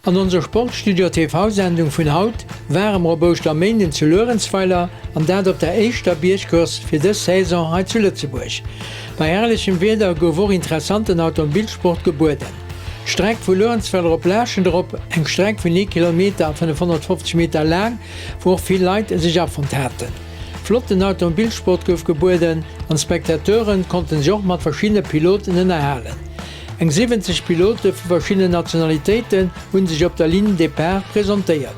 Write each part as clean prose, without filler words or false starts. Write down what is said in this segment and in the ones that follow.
An unser Sportstudio TV-Sendung vun Haut wären Robocht am Mainden zu Lorenzweiler an dat op der eischter Bierkurs fir dës Saison he zu Lützeburg. Bei herrlichem Weder go wo interessanten Automobilsport geboten. Streck vu Lorenzweiler op Lächen drop eng Streck vun 9 km 550 Meter lang, wo viel Leiit sich abfund hätten. Flotten Automobilsport gouf geboden an Spektateuren konnten sich auch mat verschiedene Piloten erhalen. Eng 70 Piloten vu verschiedene Nationalitäten hun sich op der Linie Depart präsentiert.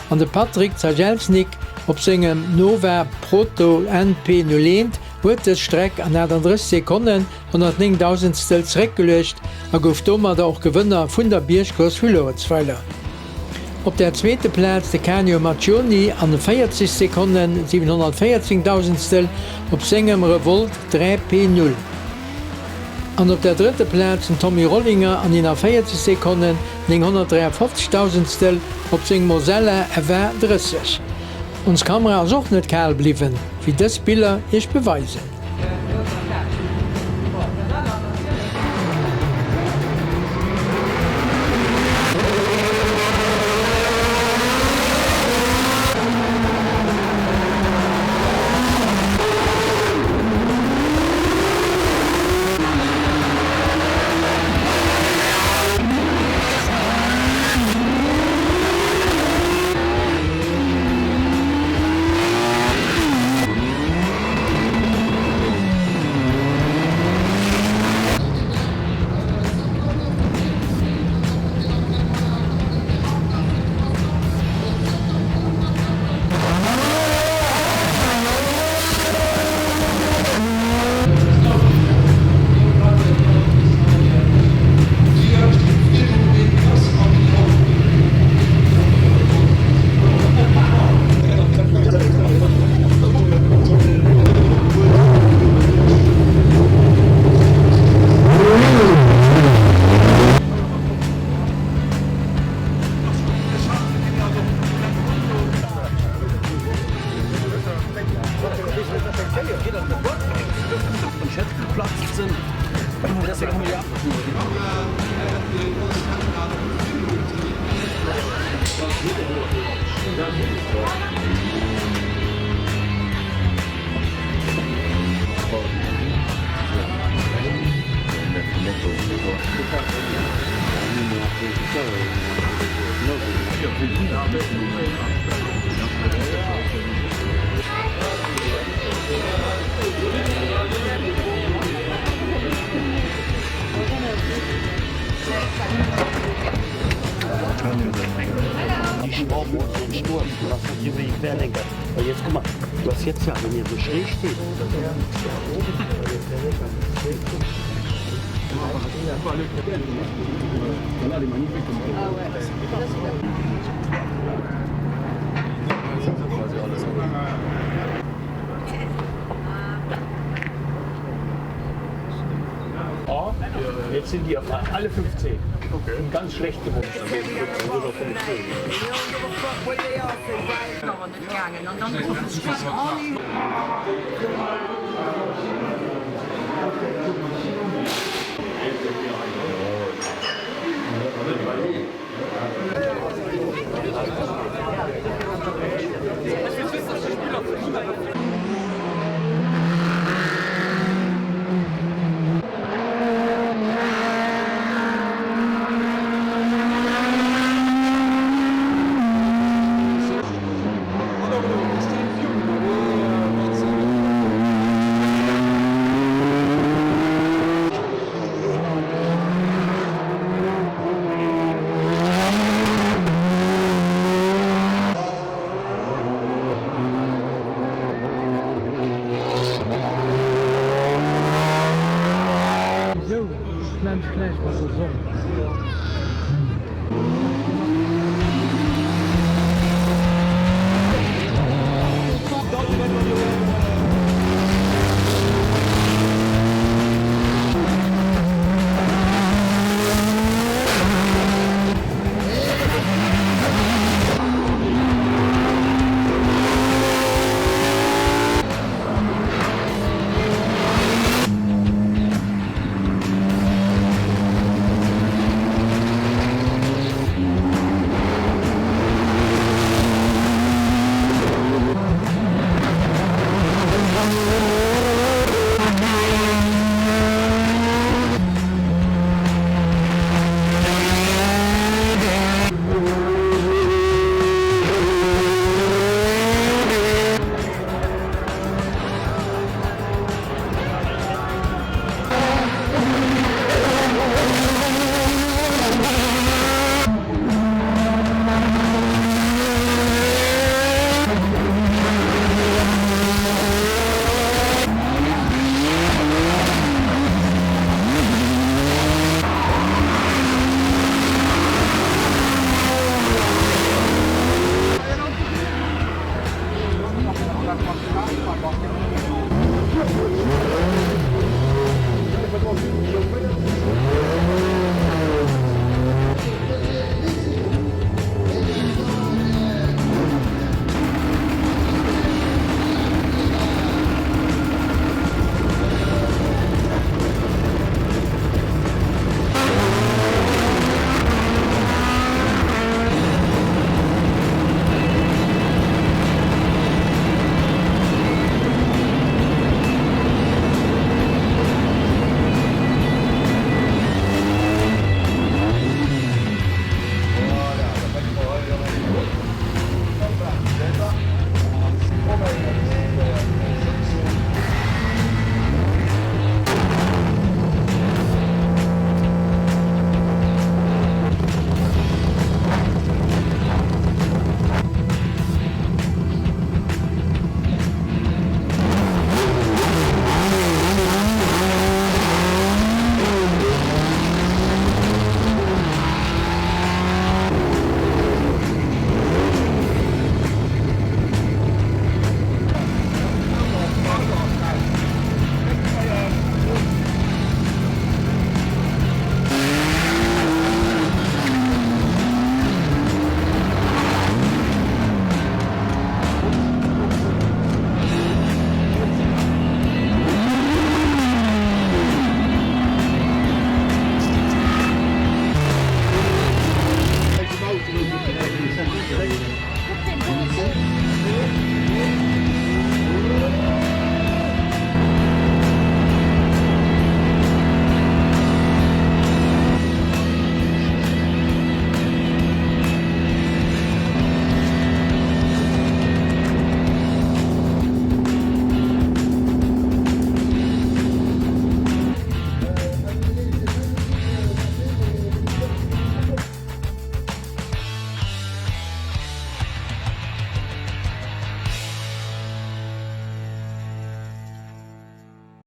An de Patrick Zajelznik op segem Nova Proto NP 0 huet es Streck an 30 Sekunden 109.000 Stel zreckgelecht a gouf Dommer der auch Gewënner vun der Bierkurs vu Lorenzweiler. Op der zweite Platz de Canio Marcioni an 40 Sekunden 714.000 Stel op segem Revolt 3P0. An op der dritte Platz Tommy Rollinger an in 40 Sekunden 153.000 Stel op seg Moselle erwer 30. Uns Kamera soch net kal bliwen, wie des Spieler ich beweisen. Jetzt guck mal, du hast jetzt ja, wenn ihr so schräg steht. Jetzt sind die auf alle 15. Okay. Und ganz schlecht geworden.